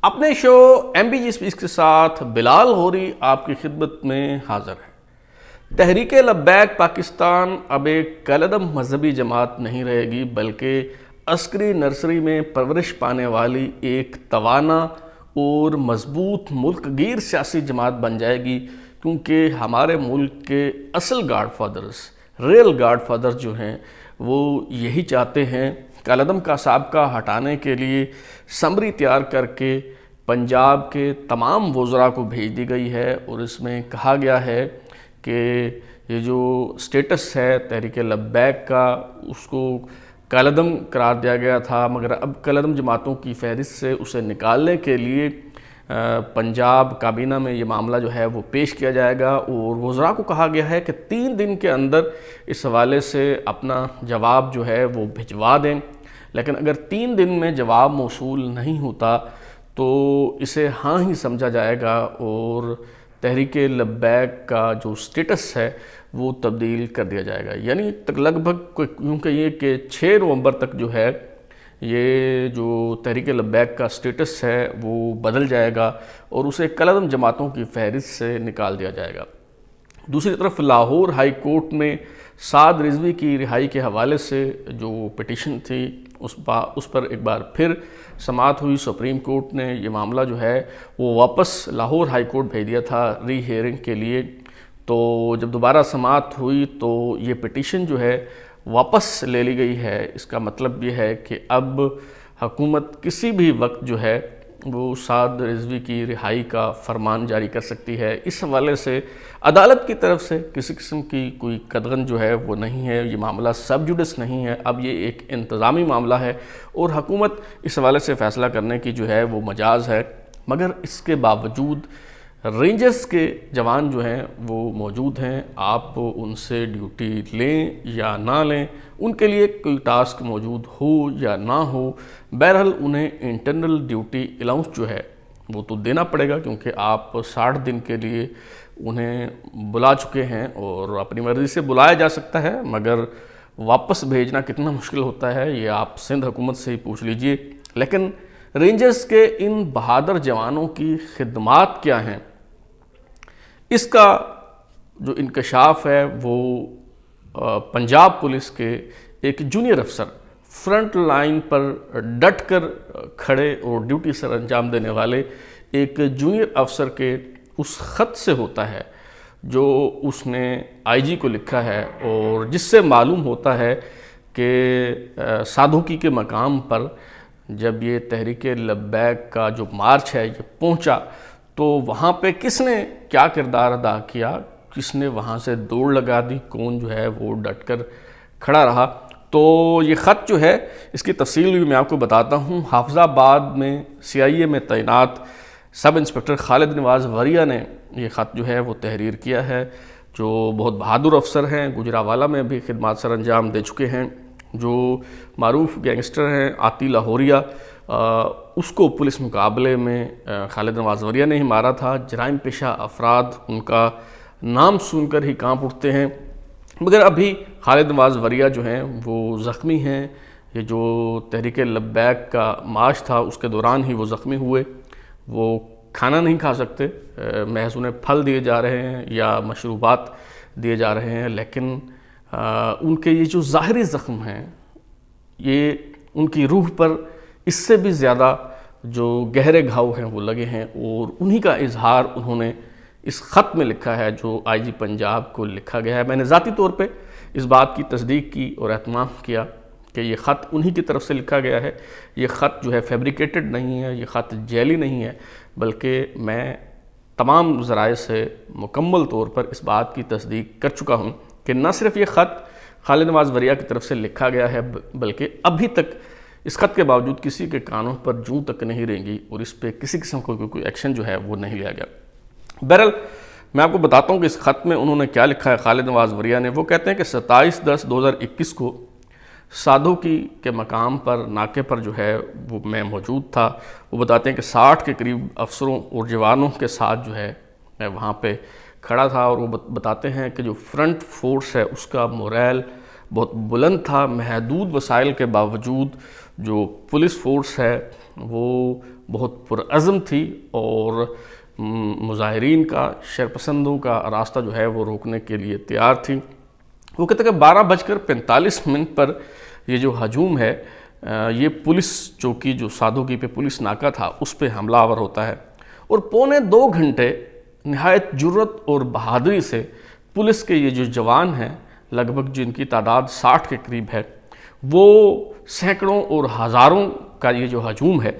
اپنے شو M B G speech کے ساتھ بلال غوری آپ کی خدمت میں حاضر ہے۔ تحریک لبیک پاکستان اب ایک کالعدم مذہبی جماعت نہیں رہے گی، بلکہ عسکری نرسری میں پرورش پانے والی ایک توانا اور مضبوط ملک گیر سیاسی جماعت بن جائے گی، کیونکہ ہمارے ملک کے اصل godfathers, real godfathers جو ہیں وہ یہی چاہتے ہیں۔ کالعدم کا سابقہ ہٹانے کے لیے سمری تیار کر کے پنجاب کے تمام وزراء کو بھیج دی گئی ہے، اور اس میں کہا گیا ہے کہ یہ جو سٹیٹس ہے تحریک لبیک کا، اس کو کالعدم قرار دیا گیا تھا، مگر اب کالعدم جماعتوں کی فہرست سے اسے نکالنے کے لیے پنجاب کابینہ میں یہ معاملہ جو ہے وہ پیش کیا جائے گا، اور وزراء کو کہا گیا ہے کہ 3 دن کے اندر اس حوالے سے اپنا جواب جو ہے وہ بھجوا دیں۔ لیکن اگر 3 دن میں جواب موصول نہیں ہوتا تو اسے ہاں ہی سمجھا جائے گا، اور تحریک لبیک کا جو سٹیٹس ہے وہ تبدیل کر دیا جائے گا۔ یعنی لگ بھگ یوں کہیے کہ 6 نومبر تک جو ہے یہ جو تحریک لبیک کا سٹیٹس ہے وہ بدل جائے گا، اور اسے کالعدم جماعتوں کی فہرست سے نکال دیا جائے گا۔ دوسری طرف لاہور ہائی کورٹ میں سعد رضوی کی رہائی کے حوالے سے جو پٹیشن تھی اس پر ایک بار پھر سماعت ہوئی۔ سپریم کورٹ نے یہ معاملہ جو ہے وہ واپس لاہور ہائی کورٹ بھیج دیا تھا ری ہیئرنگ کے لیے۔ تو جب دوبارہ سماعت ہوئی تو یہ پٹیشن جو ہے واپس لے لی گئی ہے۔ اس کا مطلب یہ ہے کہ اب حکومت کسی بھی وقت جو ہے وہ سعد رضوی کی رہائی کا فرمان جاری کر سکتی ہے۔ اس حوالے سے عدالت کی طرف سے کسی قسم کی کوئی قدغن جو ہے وہ نہیں ہے، یہ معاملہ سب جوڈس نہیں ہے، اب یہ ایک انتظامی معاملہ ہے، اور حکومت اس حوالے سے فیصلہ کرنے کی جو ہے وہ مجاز ہے۔ مگر اس کے باوجود رینجرز کے جوان جو ہیں وہ موجود ہیں، آپ ان سے ڈیوٹی لیں یا نہ لیں، ان کے لیے کوئی ٹاسک موجود ہو یا نہ ہو، بہرحال انہیں انٹرنل ڈیوٹی الاؤنس جو ہے وہ تو دینا پڑے گا، کیونکہ آپ 60 دن کے لیے انہیں بلا چکے ہیں، اور اپنی مرضی سے بلایا جا سکتا ہے، مگر واپس بھیجنا کتنا مشکل ہوتا ہے یہ آپ سندھ حکومت سے ہی پوچھ لیجئے۔ لیکن رینجرز کے ان بہادر جوانوں کی خدمات کیا ہیں، اس کا جو انکشاف ہے وہ پنجاب پولیس کے ایک جونیئر افسر، فرنٹ لائن پر ڈٹ کر کھڑے اور ڈیوٹی سر انجام دینے والے ایک جونیئر افسر کے اس خط سے ہوتا ہے جو اس نے آئی جی کو لکھا ہے، اور جس سے معلوم ہوتا ہے کہ سادھوکی کے مقام پر جب یہ تحریک لبیک کا جو مارچ ہے یہ پہنچا تو وہاں پہ کس نے کیا کردار ادا کیا، کس نے وہاں سے دوڑ لگا دی، کون جو ہے وہ ڈٹ کر کھڑا رہا۔ تو یہ خط جو ہے اس کی تفصیل بھی میں آپ کو بتاتا ہوں۔ حافظ آباد میں سی آئی اے میں تعینات سب انسپکٹر خالد نواز وریا نے یہ خط جو ہے وہ تحریر کیا ہے، جو بہت بہادر افسر ہیں، گجرانوالہ میں بھی خدمات سر انجام دے چکے ہیں، جو معروف گینگسٹر ہیں عاطی لاہوریا، اس کو پولیس مقابلے میں خالد نواز وریا نے ہی مارا تھا۔ جرائم پیشہ افراد ان کا نام سن کر ہی کانپ اٹھتے ہیں، مگر ابھی خالد نواز وریا جو ہیں وہ زخمی ہیں۔ یہ جو تحریک لبیک کا مارچ تھا اس کے دوران ہی وہ زخمی ہوئے، وہ کھانا نہیں کھا سکتے، محض انہیں پھل دیے جا رہے ہیں یا مشروبات دیے جا رہے ہیں، لیکن ان کے یہ جو ظاہری زخم ہیں یہ ان کی روح پر اس سے بھی زیادہ جو گہرے گھاؤ ہیں وہ لگے ہیں، اور انہی کا اظہار انہوں نے اس خط میں لکھا ہے جو آئی جی پنجاب کو لکھا گیا ہے۔ میں نے ذاتی طور پہ اس بات کی تصدیق کی اور اہتمام کیا کہ یہ خط انہی کی طرف سے لکھا گیا ہے، یہ خط جو ہے فیبریکیٹڈ نہیں ہے، یہ خط جعلی نہیں ہے، بلکہ میں تمام ذرائع سے مکمل طور پر اس بات کی تصدیق کر چکا ہوں کہ نہ صرف یہ خط خالد نواز وریا کی طرف سے لکھا گیا ہے، بلکہ ابھی تک اس خط کے باوجود کسی کے کانوں پر جوں تک نہیں رینگی، اور اس پہ کسی قسم کوئی ایکشن جو ہے وہ نہیں لیا گیا۔ بہرحال میں آپ کو بتاتا ہوں کہ اس خط میں انہوں نے کیا لکھا ہے خالد نواز وریا نے۔ وہ کہتے ہیں کہ 27/10/2021 کو سادھوکی کے مقام پر ناکے پر جو ہے وہ میں موجود تھا۔ وہ بتاتے ہیں کہ 60 کے قریب افسروں اور جوانوں کے ساتھ جو ہے میں وہاں پہ کھڑا تھا، اور وہ بتاتے ہیں کہ جو فرنٹ فورس ہے اس کا موریل بہت بلند تھا، محدود وسائل کے باوجود جو پولیس فورس ہے وہ بہت پرعزم تھی اور مظاہرین کا، شرپسندوں کا راستہ جو ہے وہ روکنے کے لیے تیار تھی۔ وہ کہتے ہیں کہ 12:45 پر یہ جو ہجوم ہے یہ پولیس چوکی جو سادھوکی پہ پولیس ناکہ تھا اس پہ حملہ آور ہوتا ہے، اور 2.25 گھنٹے نہایت جرت اور بہادری سے پولیس کے یہ جو جوان ہیں، لگ بھگ جن کی تعداد 60 کے قریب ہے، وہ سینکڑوں اور ہزاروں کا یہ جو ہجوم ہے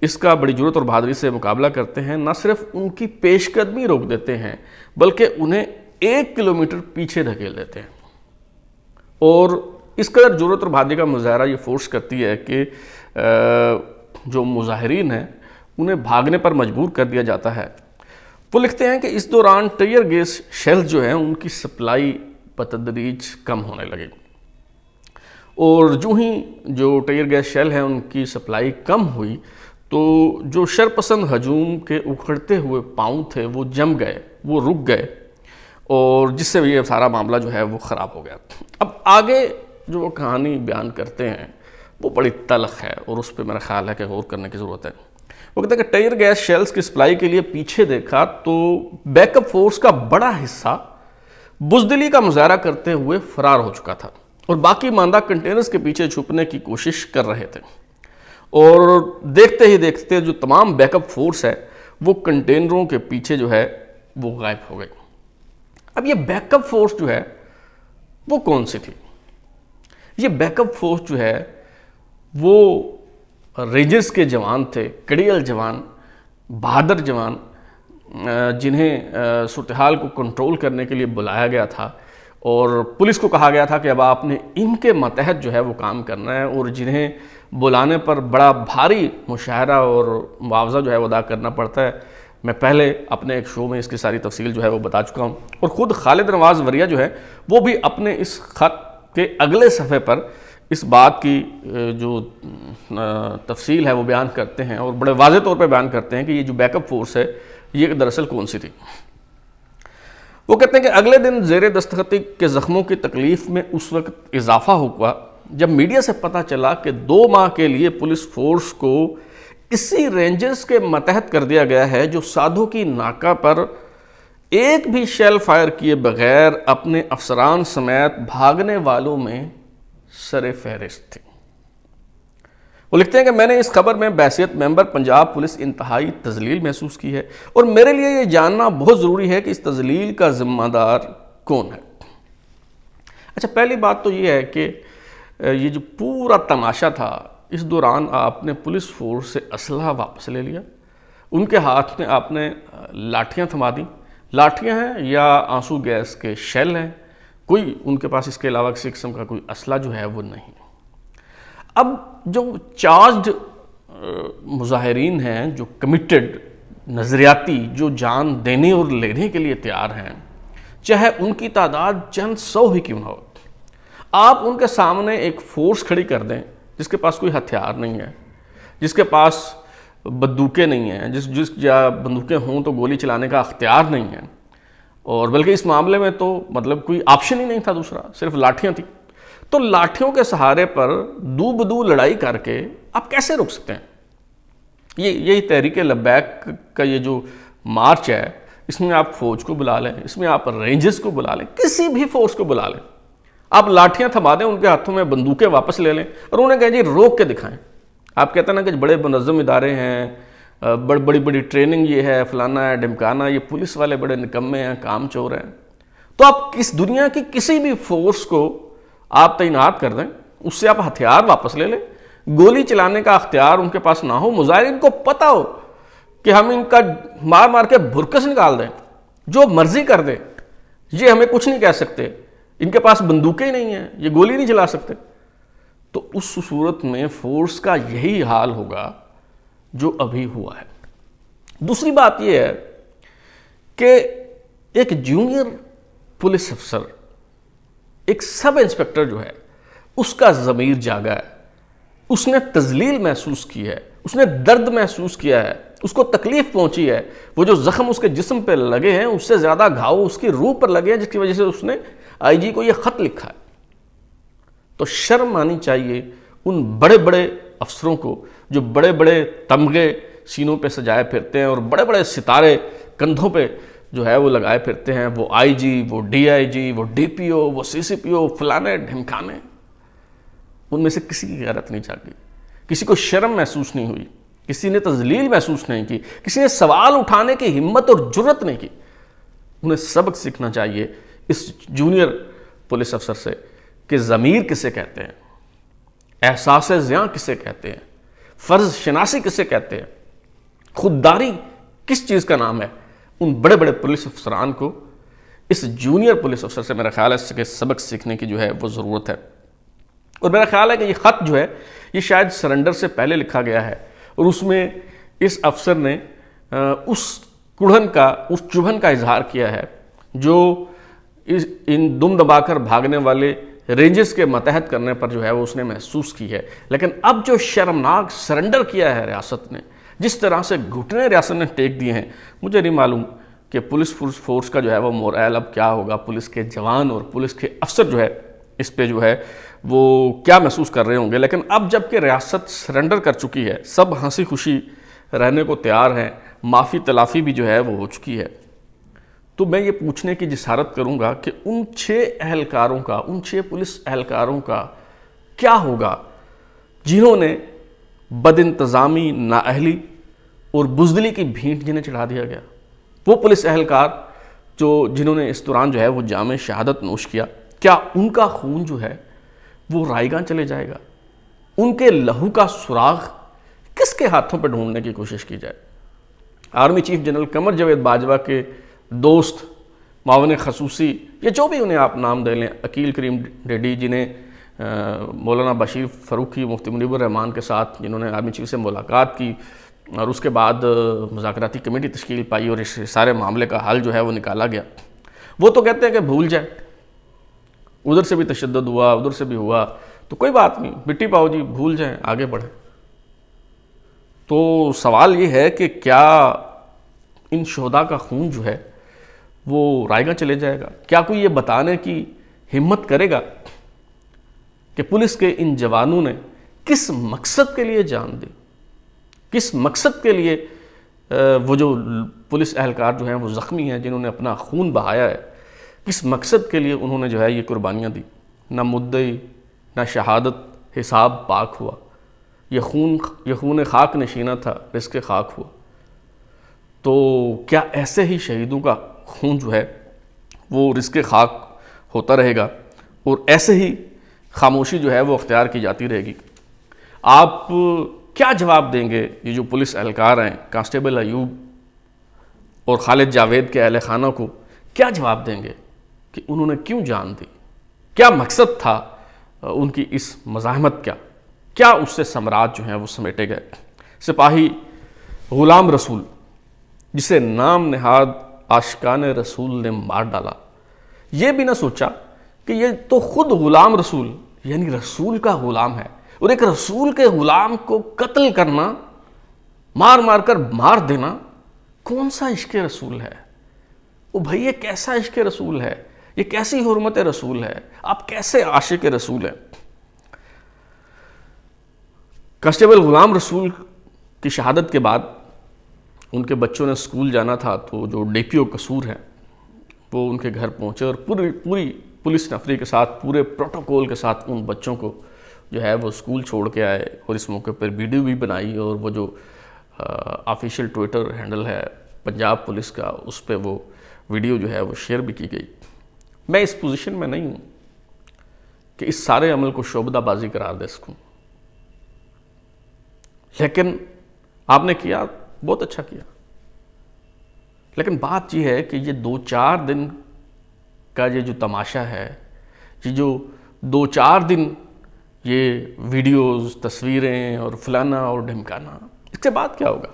اس کا بڑی جرت اور بہادری سے مقابلہ کرتے ہیں۔ نہ صرف ان کی پیش قدمی روک دیتے ہیں بلکہ انہیں 1 کلومیٹر پیچھے دھکیل دیتے ہیں، اور اس قدر جرت اور بہادری کا مظاہرہ یہ فورس کرتی ہے کہ جو مظاہرین ہیں انہیں بھاگنے پر مجبور کر دیا جاتا ہے۔ وہ لکھتے ہیں کہ اس دوران ٹیئر گیس شیل جو ہیں ان کی سپلائی بتدریج کم ہونے لگی، اور جو ہی جو ٹیئر گیس شیل ہیں ان کی سپلائی کم ہوئی تو جو شرپسند ہجوم کے اکھڑتے ہوئے پاؤں تھے وہ جم گئے، وہ رک گئے، اور جس سے یہ سارا معاملہ جو ہے وہ خراب ہو گیا۔ اب آگے جو وہ کہانی بیان کرتے ہیں وہ بڑی تلخ ہے اور اس پہ میرا خیال ہے کہ غور کرنے کی ضرورت ہے۔ وہ کہتے ہیں کہ ٹیئر گیس شیلز کی سپلائی کے لیے پیچھے دیکھا تو بیک اپ فورس کا بڑا حصہ بزدلی کا مظاہرہ کرتے ہوئے فرار ہو چکا تھا، اور باقی ماندہ کنٹینرز کے پیچھے چھپنے کی کوشش کر رہے تھے، اور دیکھتے ہی دیکھتے جو تمام بیک اپ فورس ہے وہ کنٹینروں کے پیچھے جو ہے وہ غائب ہو گئی۔ اب یہ بیک اپ فورس جو ہے وہ کون سی تھی؟ یہ بیک اپ فورس جو ہے وہ رینجرز کے جوان تھے، کڑیل جوان، بہادر جوان، جنہیں صورتحال کو کنٹرول کرنے کے لیے بلایا گیا تھا، اور پولیس کو کہا گیا تھا کہ اب آپ نے ان کے ماتحت جو ہے وہ کام کرنا ہے، اور جنہیں بلانے پر بڑا بھاری مشاہرہ اور معاوضہ جو ہے وہ ادا کرنا پڑتا ہے۔ میں پہلے اپنے ایک شو میں اس کی ساری تفصیل جو ہے وہ بتا چکا ہوں، اور خود خالد نواز وریہ جو ہے وہ بھی اپنے اس خط کے اگلے صفحے پر اس بات کی جو تفصیل ہے وہ بیان کرتے ہیں، اور بڑے واضح طور پہ بیان کرتے ہیں کہ یہ جو بیک اپ فورس ہے یہ دراصل کون سی تھی۔ وہ کہتے ہیں کہ اگلے دن زیر دستخطی کے زخموں کی تکلیف میں اس وقت اضافہ ہوا جب میڈیا سے پتہ چلا کہ 2 ماہ کے لیے پولیس فورس کو اسی رینجرز کے ماتحت کر دیا گیا ہے جو سادھو کی ناکہ پر ایک بھی شیل فائر کیے بغیر اپنے افسران سمیت بھاگنے والوں میں سر فہرست تھی۔ وہ لکھتے ہیں کہ میں نے اس خبر میں بحیثیت ممبر پنجاب پولیس انتہائی تذلیل محسوس کی ہے، اور میرے لیے یہ جاننا بہت ضروری ہے کہ اس تذلیل کا ذمہ دار کون ہے۔ اچھا، پہلی بات تو یہ ہے کہ یہ جو پورا تماشا تھا اس دوران آپ نے پولیس فورس سے اسلحہ واپس لے لیا، ان کے ہاتھ میں آپ نے لاٹھیاں تھما دیں، لاٹھیاں ہیں یا آنسو گیس کے شیل ہیں، کوئی ان کے پاس اس کے علاوہ کسی قسم کا کوئی اسلحہ جو ہے وہ نہیں۔ اب جو چارجڈ مظاہرین ہیں، جو کمیٹڈ نظریاتی، جو جان دینے اور لینے کے لیے تیار ہیں، چاہے ان کی تعداد چند 100 ہی کیوں نہ ہو، آپ ان کے سامنے ایک فورس کھڑی کر دیں جس کے پاس کوئی ہتھیار نہیں ہے، جس کے پاس بندوقیں نہیں ہیں، جس یا بندوقیں ہوں تو گولی چلانے کا اختیار نہیں ہے، اور بلکہ اس معاملے میں تو مطلب کوئی آپشن ہی نہیں تھا دوسرا، صرف لاٹھیاں تھیں، تو لاٹھیوں کے سہارے پر دو بدو لڑائی کر کے آپ کیسے روک سکتے ہیں؟ یہی تحریک لبیک کا یہ جو مارچ ہے، اس میں آپ فوج کو بلا لیں، اس میں آپ رینجرز کو بلا لیں، کسی بھی فورس کو بلا لیں، آپ لاٹھیاں تھما دیں، ان کے ہاتھوں میں بندوقیں واپس لے لیں اور انہیں کہیں جی روک کے دکھائیں۔ آپ کہتے ہیں نا کہ بڑے منظم ادارے ہیں، بڑی ٹریننگ یہ ہے، فلانا ہے، ڈمکانا، یہ پولیس والے بڑے نکمے ہیں، کام چور ہیں، تو آپ اس دنیا کی کسی بھی فورس کو آپ تعینات کر دیں، اس سے آپ ہتھیار واپس لے لیں، گولی چلانے کا اختیار ان کے پاس نہ ہو، مظاہرین کو پتہ ہو کہ ہم ان کا مار مار کے بھرکس نکال دیں، جو مرضی کر دیں، یہ ہمیں کچھ نہیں کہہ سکتے، ان کے پاس بندوقیں نہیں ہیں، یہ گولی نہیں چلا سکتے، تو اس صورت میں فورس کا یہی حال ہوگا جو ابھی ہوا ہے۔ دوسری بات یہ ہے کہ ایک جونیئر پولیس افسر، ایک سب انسپیکٹر جو ہے، اس کا ضمیر جاگا ہے، اس نے تذلیل محسوس کی ہے، اس نے درد محسوس کیا ہے، اس کو تکلیف پہنچی ہے، وہ جو زخم اس کے جسم پہ لگے ہیں اس سے زیادہ گھاؤ اس کی روح پر لگے ہیں، جس کی وجہ سے اس نے آئی جی کو یہ خط لکھا ہے۔ تو شرم آنی چاہیے ان بڑے بڑے افسروں کو جو بڑے بڑے تمغے سینوں پہ سجائے پھرتے ہیں اور بڑے بڑے ستارے کندھوں پہ جو ہے وہ لگائے پھرتے ہیں، وہ آئی جی، وہ ڈی آئی جی، وہ ڈی پی او، وہ سی سی پی او، فلانے ڈھمکانے، ان میں سے کسی کی غیرت نہیں جاگی، کسی کو شرم محسوس نہیں ہوئی، کسی نے تذلیل محسوس نہیں کی، کسی نے سوال اٹھانے کی ہمت اور جرت نہیں کی۔ انہیں سبق سیکھنا چاہیے اس جونیئر پولیس افسر سے کہ ضمیر کسے کہتے ہیں، احساس زیاں کسے کہتے ہیں، فرض شناسی کسے کہتے ہیں، خودداری کس چیز کا نام ہے۔ ان بڑے بڑے پولیس افسران کو اس جونیئر پولیس افسر سے میرا خیال ہے کہ سبق سیکھنے کی جو ہے وہ ضرورت ہے۔ اور میرا خیال ہے کہ یہ خط جو ہے یہ شاید سرنڈر سے پہلے لکھا گیا ہے، اور اس میں اس افسر نے اس کڑھن کا، اس چبھن کا اظہار کیا ہے جو ان دم دبا کر بھاگنے والے رینجز کے متحد کرنے پر جو ہے وہ اس نے محسوس کی ہے۔ لیکن اب جو شرمناک سرنڈر کیا ہے ریاست نے، جس طرح سے گھٹنے ریاست نے ٹیک دیے ہیں، مجھے نہیں معلوم کہ پولیس فورس کا جو ہے وہ مورائل اب کیا ہوگا، پولیس کے جوان اور پولیس کے افسر جو ہے اس پہ جو ہے وہ کیا محسوس کر رہے ہوں گے۔ لیکن اب جب کہ ریاست سرنڈر کر چکی ہے، سب ہنسی خوشی رہنے کو تیار ہیں، معافی تلافی بھی جو ہے وہ ہو چکی ہے، تو میں یہ پوچھنے کی جسارت کروں گا کہ ان 6 اہلکاروں کا، ان 6 پولیس اہلکاروں کا کیا ہوگا جنہوں نے بد انتظامی، نااہلی اور بزدلی کی بھینٹ جنہیں چڑھا دیا گیا۔ وہ پولیس اہلکار جنہوں نے اس دوران جو ہے وہ جام شہادت نوش کیا، کیا ان کا خون جو ہے وہ رائے گاں چلے جائے گا؟ ان کے لہو کا سراغ کس کے ہاتھوں پہ ڈھونڈنے کی کوشش کی جائے؟ Army chief general Qamar Javed Bajwa کے دوست، معاون خصوصی، یا جو بھی انہیں آپ نام دے لیں، عقیل کریم ڈیڈی، جنہیں مولانا بشیر فاروقی، مفتی منیب الرحمان کے ساتھ جنہوں نے آرمی چیف سے ملاقات کی اور اس کے بعد مذاکراتی کمیٹی تشکیل پائی اور اس سارے معاملے کا حل جو ہے وہ نکالا گیا، وہ تو کہتے ہیں کہ بھول جائے، ادھر سے بھی تشدد ہوا، ادھر سے بھی ہوا، تو کوئی بات نہیں، مٹی پاؤ جی، بھول جائیں، آگے بڑھیں۔ تو سوال یہ ہے کہ کیا ان شہداء کا خون جو ہے وہ رائے گاں چلے جائے گا؟ کیا کوئی یہ بتانے کی ہمت کرے گا کہ پولیس کے ان جوانوں نے کس مقصد کے لیے جان دی، کس مقصد کے لیے وہ جو پولیس اہلکار جو ہیں وہ زخمی ہیں، جنہوں نے اپنا خون بہایا ہے، کس مقصد کے لیے انہوں نے جو ہے یہ قربانیاں دی؟ نہ مدعی، نہ شہادت، حساب پاک ہوا، یہ خون خاک نشینہ تھا، رزق خاک ہوا۔ تو کیا ایسے ہی شہیدوں کا خون جو ہے وہ رزق خاک ہوتا رہے گا اور ایسے ہی خاموشی جو ہے وہ اختیار کی جاتی رہے گی؟ آپ کیا جواب دیں گے یہ جو پولیس اہلکار ہیں، کانسٹیبل ایوب اور خالد جاوید کے اہل خانہ کو کیا جواب دیں گے کہ انہوں نے کیوں جان دی؟ کیا مقصد تھا ان کی اس مزاحمت کا؟ کیا اس سے ثمرات جو ہیں وہ سمیٹے گئے؟ سپاہی غلام رسول، جسے نام نہاد عاشقان رسول نے مار ڈالا، یہ بھی نہ سوچا کہ یہ تو خود غلام رسول یعنی رسول کا غلام ہے، اور ایک رسول کے غلام کو قتل کرنا، مار مار کر مار دینا، کون سا عشق رسول ہے؟ وہ بھائی یہ کیسا عشق رسول ہے؟ یہ کیسی حرمت رسول ہے؟ آپ کیسے عاشق رسول ہیں؟ کانسٹیبل غلام رسول کی شہادت کے بعد ان کے بچوں نے اسکول جانا تھا، تو جو ڈی پی او قصور ہیں وہ ان کے گھر پہنچے اور پوری پولیس نفری کے ساتھ، پورے پروٹوکول کے ساتھ ان بچوں کو جو ہے وہ اسکول چھوڑ کے آئے، اور اس موقع پر ویڈیو بھی بنائی، اور وہ جو آفیشیل ٹویٹر ہینڈل ہے پنجاب پولیس کا، اس پہ وہ ویڈیو جو ہے وہ شیئر بھی کی گئی۔ میں اس پوزیشن میں نہیں ہوں کہ اس سارے عمل کو شعبدہ بازی قرار دے سکوں، لیکن آپ نے کیا، بہت اچھا کیا۔ لیکن بات یہ ہے کہ یہ 2-4 دن کا یہ جو تماشا ہے، یہ جو 2-4 دن یہ ویڈیوز، تصویریں اور فلانا اور ڈھمکانا، اس کے بعد کیا ہوگا؟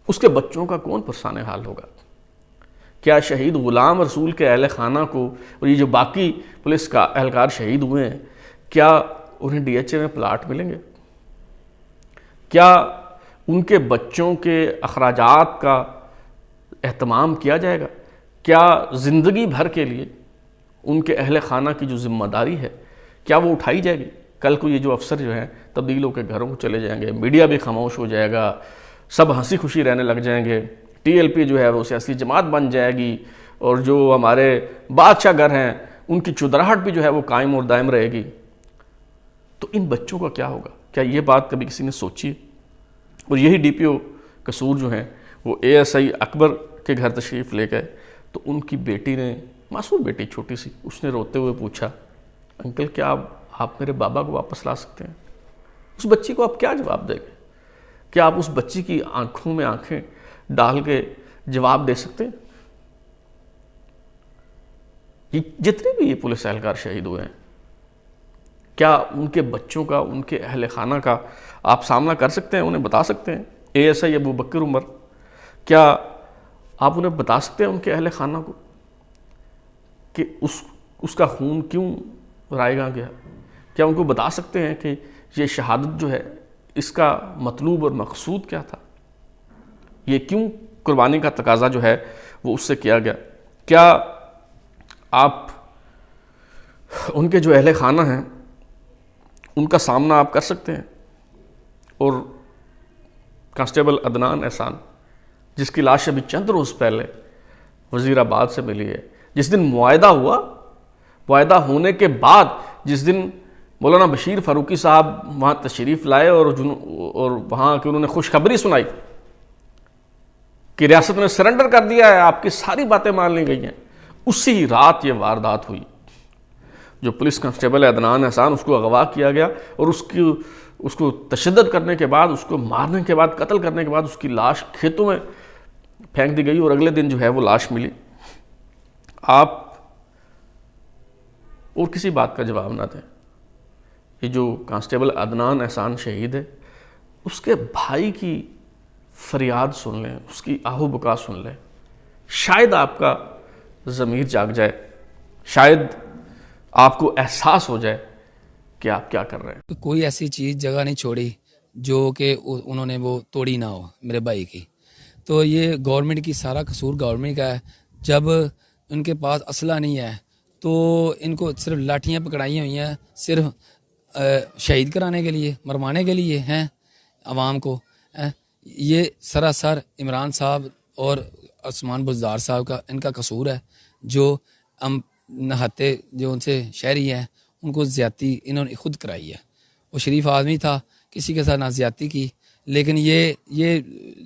اس کے بچوں کا کون پرسان حال ہوگا؟ کیا شہید غلام رسول کے اہل خانہ کو اور یہ جو باقی پولیس کا اہلکار شہید ہوئے ہیں، کیا انہیں ڈی ایچ اے میں پلاٹ ملیں گے؟ کیا ان کے بچوں کے اخراجات کا اہتمام کیا جائے گا؟ کیا زندگی بھر کے لیے ان کے اہل خانہ کی جو ذمہ داری ہے کیا وہ اٹھائی جائے گی؟ کل کو یہ جو افسر جو ہیں تبدیل ہو کے گھروں کو چلے جائیں گے، میڈیا بھی خاموش ہو جائے گا، سب ہنسی خوشی رہنے لگ جائیں گے، ٹی ایل پی جو ہے وہ سیاسی جماعت بن جائے گی، اور جو ہمارے بادشاہ گھر ہیں ان کی چودراہٹ بھی جو ہے وہ قائم اور دائم رہے گی، تو ان بچوں کا کیا ہوگا؟ کیا یہ بات کبھی کسی نے سوچی؟ اور یہی ڈی پی او قصور جو ہیں وہ اے ایس آئی اکبر کے گھر تشریف لے گئے، تو ان کی بیٹی نے، معصوم بیٹی چھوٹی سی، اس نے روتے ہوئے پوچھا انکل کیا آپ میرے بابا کو واپس لا سکتے ہیں؟ اس بچی کو آپ کیا جواب دیں گے؟ کیا آپ اس بچی کی آنکھوں میں آنکھیں ڈال کے جواب دے سکتے ہیں؟ یہ جتنے بھی یہ پولیس اہلکار شہید ہوئے ہیں، کیا ان کے بچوں کا، ان کے اہل خانہ کا آپ سامنا کر سکتے ہیں؟ انہیں بتا سکتے ہیں؟ اے ایس آئی ابو بکر عمر، کیا آپ انہیں بتا سکتے ہیں ان کے اہل خانہ کو کہ اس کا خون کیوں رائے گاں گیا؟ کیا ان کو بتا سکتے ہیں کہ یہ شہادت جو ہے اس کا مطلوب اور مقصود کیا تھا؟ یہ کیوں قربانی کا تقاضا جو ہے وہ اس سے کیا گیا؟ کیا آپ ان کے جو اہل خانہ ہیں ان کا سامنا آپ کر سکتے ہیں؟ اور کانسٹیبل عدنان احسان، جس کی لاش ابھی چند روز پہلے وزیر آباد سے ملی ہے، جس دن معاہدہ ہوا، معاہدہ ہونے کے بعد جس دن مولانا بشیر فاروقی صاحب وہاں تشریف لائے اور وہاں کی انہوں نے خوشخبری سنائی کہ ریاست نے سرنڈر کر دیا ہے، آپ کی ساری باتیں مان لی گئی ہیں، اسی رات یہ واردات ہوئی۔ جو پولیس کانسٹیبل عدنان احسان، اس کو اغوا کیا گیا اور اس کو تشدد کرنے کے بعد، اس کو مارنے کے بعد، قتل کرنے کے بعد اس کی لاش کھیتوں میں پھینک دی گئی، اور اگلے دن جو ہے وہ لاش ملی۔ آپ اور کسی بات کا جواب نہ دیں۔ یہ جو کانسٹیبل عدنان احسان شہید ہے، اس کے بھائی کی فریاد سن لیں، اس کی آہ و بکا سن لیں، شاید آپ کا ضمیر جاگ جائے، شاید آپ کو احساس ہو جائے کہ آپ کیا کر رہے ہیں۔ کوئی ایسی چیز جگہ نہیں چھوڑی جو کہ انہوں نے وہ توڑی نہ ہو میرے بھائی کی۔ تو یہ گورنمنٹ کی سارا قصور گورنمنٹ کا ہے۔ جب ان کے پاس اسلحہ نہیں ہے تو ان کو صرف لاٹھیاں پکڑائی ہوئی ہیں، صرف شہید کرانے کے لیے، مروانے کے لیے ہیں عوام کو۔ یہ سراسر عمران صاحب اور عثمان بزدار صاحب کا، ان کا قصور ہے، جو ہم نہاتے جو ان سے شہری ہیں ان کو زیادتی انہوں نے خود کرائی ہے۔ وہ شریف آدمی تھا، کسی کے ساتھ نہ زیادتی کی، لیکن یہ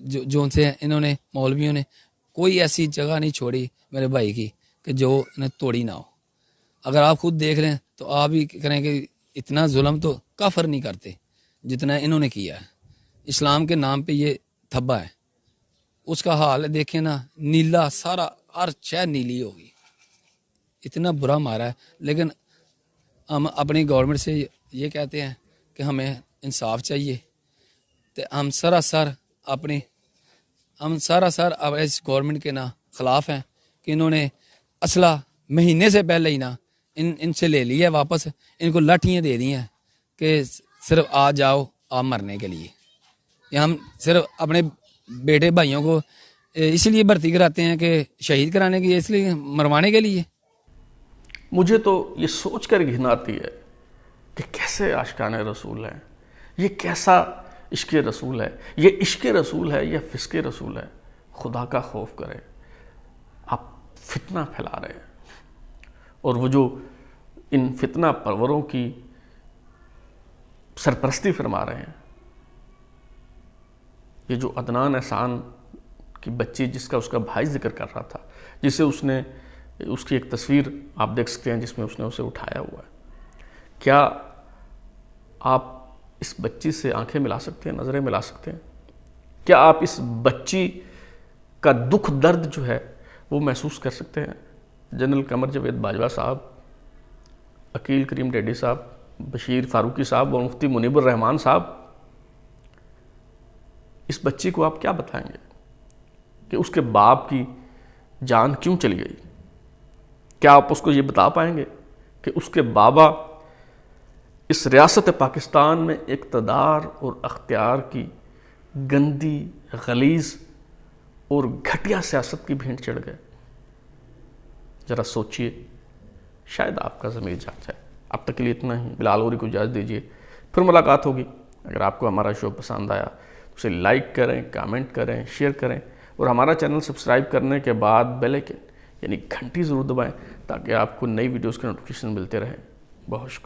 جو ان سے انہوں نے، مولویوں نے کوئی ایسی جگہ نہیں چھوڑی میرے بھائی کی کہ جو انہیں توڑی نہ ہو۔ اگر آپ خود دیکھ لیں تو آپ ہی کریں کہ اتنا ظلم تو کافر نہیں کرتے جتنا انہوں نے کیا ہے۔ اسلام کے نام پہ یہ تھبا ہے، اس کا حال دیکھیں نا، نیلا، سارا ہر شہر نیلی ہوگی، اتنا برا مارا ہے۔ لیکن ہم اپنی گورنمنٹ سے یہ کہتے ہیں کہ ہمیں انصاف چاہیے، تو ہم سراسر اس گورنمنٹ کے نا خلاف ہیں کہ انہوں نے اسلحہ مہینے سے پہلے ہی نا ان سے لے لیا واپس، ان کو لاٹھیاں دے دی ہیں کہ صرف آ جاؤ آپ مرنے کے لیے۔ یا ہم صرف اپنے بیٹے بھائیوں کو اس لیے بھرتی کراتے ہیں کہ شہید کرانے کے لیے، اس لیے مروانے کے لیے۔ مجھے تو یہ سوچ کر گھن آتی ہے کہ کیسے عاشقان رسول ہیں، یہ کیسا عشق رسول ہے، یہ عشق رسول ہے یا فسق رسول ہے؟ خدا کا خوف کرے، آپ فتنہ پھیلا رہے ہیں، اور وہ جو ان فتنہ پروروں کی سرپرستی فرما رہے ہیں۔ یہ جو عدنان احسان کی بچی، جس کا اس کا بھائی ذکر کر رہا تھا، جسے اس کی ایک تصویر آپ دیکھ سکتے ہیں جس میں اس نے اسے اٹھایا ہوا ہے، کیا آپ اس بچی سے آنکھیں ملا سکتے ہیں، نظریں ملا سکتے ہیں؟ کیا آپ اس بچی کا دکھ درد جو ہے وہ محسوس کر سکتے ہیں؟ جنرل قمر جاوید باجوہ صاحب، عقیل کریم ڈیڈی صاحب، بشیر فاروقی صاحب اور مفتی منیب الرحمان صاحب، اس بچی کو آپ کیا بتائیں گے کہ اس کے باپ کی جان کیوں چلی گئی؟ کیا آپ اس کو یہ بتا پائیں گے کہ اس کے بابا اس ریاست پاکستان میں اقتدار اور اختیار کی گندی، غلیظ اور گھٹیا سیاست کی بھینٹ چڑھ گئے؟ ذرا سوچئے، شاید آپ کا ضمیر جاگ جائے۔ اب تک کے لیے اتنا ہی. بلال غوری کو اجازت دیجیے, پھر ملاقات ہوگی. اگر آپ کو ہمارا شو پسند آیا تو اسے لائک کریں, کامنٹ کریں, شیئر کریں, اور ہمارا چینل سبسکرائب کرنے کے بعد بیل آئکن یعنی گھنٹی ضرور دبائیں تاکہ آپ کو نئی ویڈیوز کے نوٹیفیکیشن ملتے رہیں. بہت شکریہ.